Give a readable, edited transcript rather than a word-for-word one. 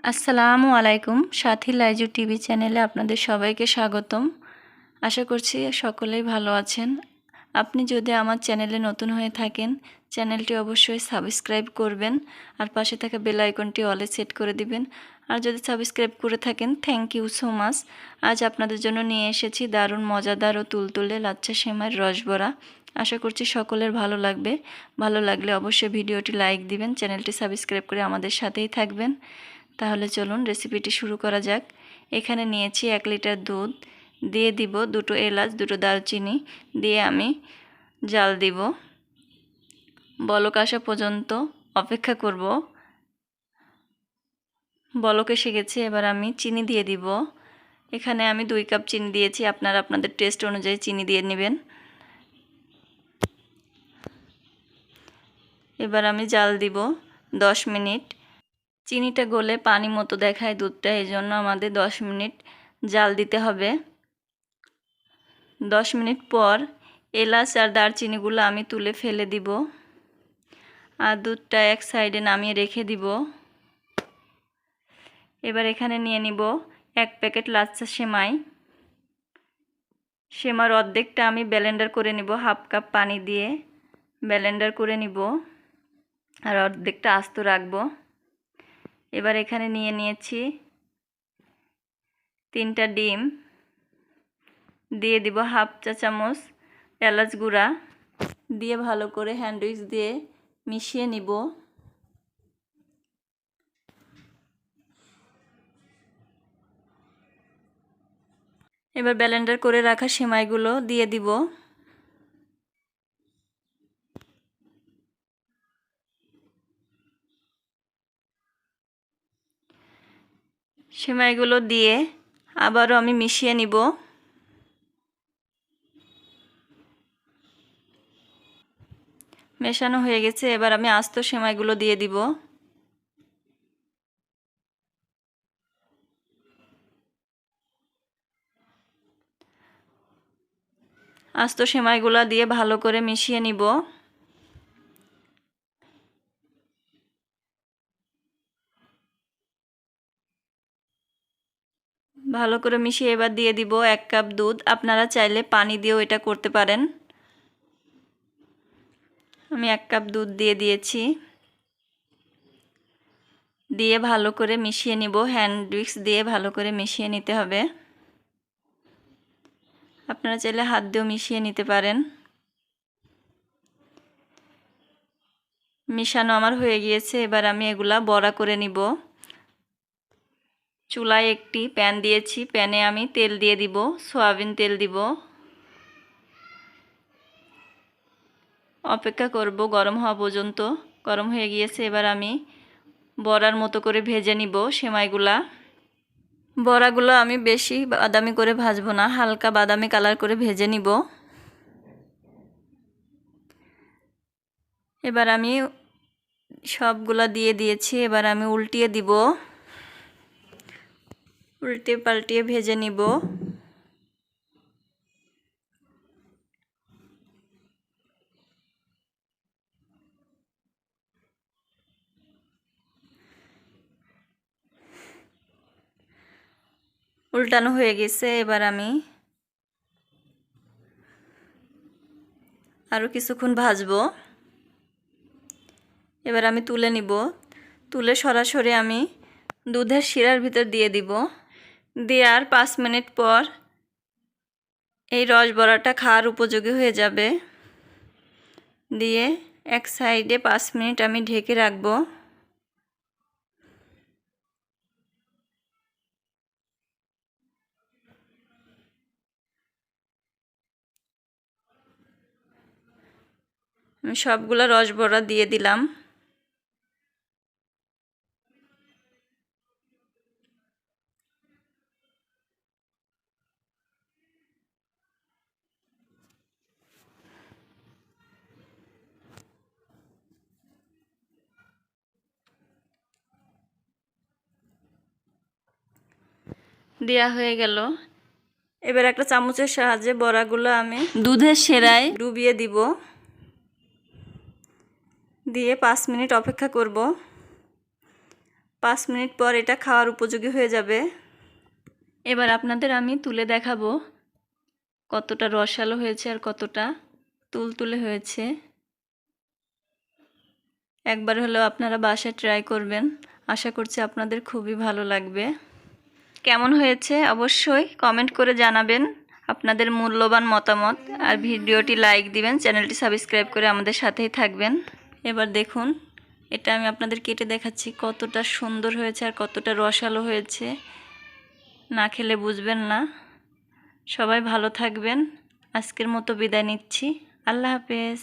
আসসালামু আলাইকুম। সাথী লাইজু টিভি চ্যানেলে আপনাদের সবাইকে স্বাগতম। আশা করছি সকলেই ভালো আছেন। আপনি যদি আমার চ্যানেলে নতুন হয়ে থাকেন, চ্যানেলটি অবশ্যই সাবস্ক্রাইব করবেন আর পাশে থাকা বেল আইকনটি অলে সেট করে দিবেন। আর যদি সাবস্ক্রাইব করে থাকেন, থ্যাংক ইউ সো মাচ। আজ আপনাদের জন্য নিয়ে এসেছি দারুণ মজাদার ও তুলতুলে লাচ্ছা সেমাইয়ের রসবড়া। আশা করছি সকলের ভালো লাগবে। ভালো লাগলে অবশ্যই ভিডিওটি লাইক দিবেন, চ্যানেলটি সাবস্ক্রাইব করে আমাদের সাথেই থাকবেন। তাহলে চলুন রেসিপিটি শুরু করা যাক। এখানে নিয়েছি 1 লিটার দুধ, দিয়ে দিব 2টো এলাচ, 2টো দারচিনি, দিয়ে আমি জাল দিব। বলক আসা পর্যন্ত অপেক্ষা করব। বলক এসে গেছে, এবার আমি চিনি দিয়ে দিব। এখানে আমি 2 কাপ চিনি দিয়েছি, আপনারা আপনাদের টেস্ট অনুযায়ী চিনি দিয়ে নেবেন। এবার আমি জাল দিব 10 মিনিট। চিনিটা গলে পানি মতো দেখায় দুধটা, এই জন্য আমাদের 10 মিনিট জাল দিতে হবে। 10 মিনিট পর এলাচ আর দারচিনিগুলো আমি তুলে ফেলে দিব আর দুধটা এক সাইডে নামিয়ে রেখে দিব। এবার এখানে নিয়ে নিব 1 প্যাকেট লাচ্ছা সেমাই। সেমার অর্ধেকটা আমি ব্লেন্ডার করে নিব, হাফ কাপ পানি দিয়ে ব্লেন্ডার করে নিব আর অর্ধেকটা আস্ত রাখবো। এবার এখানে নিয়ে নিয়েছি 3টা ডিম, দিয়ে দিব হাফ চা চামচ এলাচ গুঁড়া, দিয়ে ভালো করে হ্যান্ড উইক্স দিয়ে মিশিয়ে নিব। এবার ব্লেন্ডার করে রাখা সেমাইগুলো দিয়ে দিব। সেমাইগুলো দিয়ে আবারও আমি মিশিয়ে নিব। মেশানো হয়ে গেছে, এবার আমি আস্ত সেমাইগুলো দিয়ে দিব। আস্ত সেমাইগুলো দিয়ে ভালো করে মিশিয়ে নিব। ভালো করে মিশিয়ে এবার দিয়ে দিব 1 কাপ দুধ। আপনারা চাইলে পানি দিয়েও এটা করতে পারেন। আমি 1 কাপ দুধ দিয়ে দিয়েছি, দিয়ে ভালো করে মিশিয়ে নিব। হ্যান্ড উইক্স দিয়ে ভালো করে মিশিয়ে নিতে হবে। আপনারা চাইলে হাত দিয়েও মিশিয়ে নিতে পারেন। মিশানো আমার হয়ে গিয়েছে, এবার আমি এগুলা বড়া করে নিব। চুলায় একটি প্যান দিয়েছি, প্যানে আমি তেল দিয়ে দিব, সয়াবিন তেল দিব। অপেক্ষা করব গরম হওয়া পর্যন্ত। গরম হয়ে গিয়েছে, এবার আমি বড়ার মতো করে ভেজে নিব সেমাইগুলা। বড়াগুলো আমি বেশি বাদামি করে ভাজবো না, হালকা বাদামি কালার করে ভেজে নিব। এবার আমি সবগুলা দিয়ে দিয়েছি, এবার আমি উল্টিয়ে দিব। উল্টে পাল্টিয়ে ভেজে নিব। উল্টানো হয়ে গেছে, এবার আমি আরও কিছুক্ষণ ভাজবো। এবার আমি তুলে নিব। তুলে সরাসরি আমি দুধের শিরার ভিতর দিয়ে দিব। দেওয়ার 5 মিনিট পর এই রসবড়াটা খাওয়ার উপযোগী হয়ে যাবে। দিয়ে এক সাইডে 5 মিনিট আমি ঢেকে রাখবো। আমি সবগুলো রসবড়া দিয়ে দিলাম। দেয়া হয়ে গেল। এবার একটা চামচের সাহায্যে বড়াগুলো আমি দুধের সেরায় ডুবিয়ে দিব। দিয়ে 5 মিনিট অপেক্ষা করব। 5 মিনিট পর এটা খাওয়ার উপযোগী হয়ে যাবে। এবার আপনাদের আমি তুলে দেখাবো কতটা রসালো হয়েছে আর কতটা তুলতুলে হয়েছে। একবার হলেও আপনারা বাসায় ট্রাই করবেন, আশা করছি আপনাদের খুবই ভালো লাগবে। কেমন হয়েছে অবশ্যই কমেন্ট করে জানাবেন আপনাদের মূল্যবান মতামত, আর ভিডিওটি লাইক দিবেন, চ্যানেলটি সাবস্ক্রাইব করে আমাদের সাথেই থাকবেন। এবার দেখুন এটা আমি আপনাদের কেটে দেখাচ্ছি কতটা সুন্দর হয়েছে আর কতটা রসালো হয়েছে, না খেলে বুঝবেন না। সবাই ভালো থাকবেন, আজকের মতো বিদায় নিচ্ছি, আল্লাহ হাফেজ।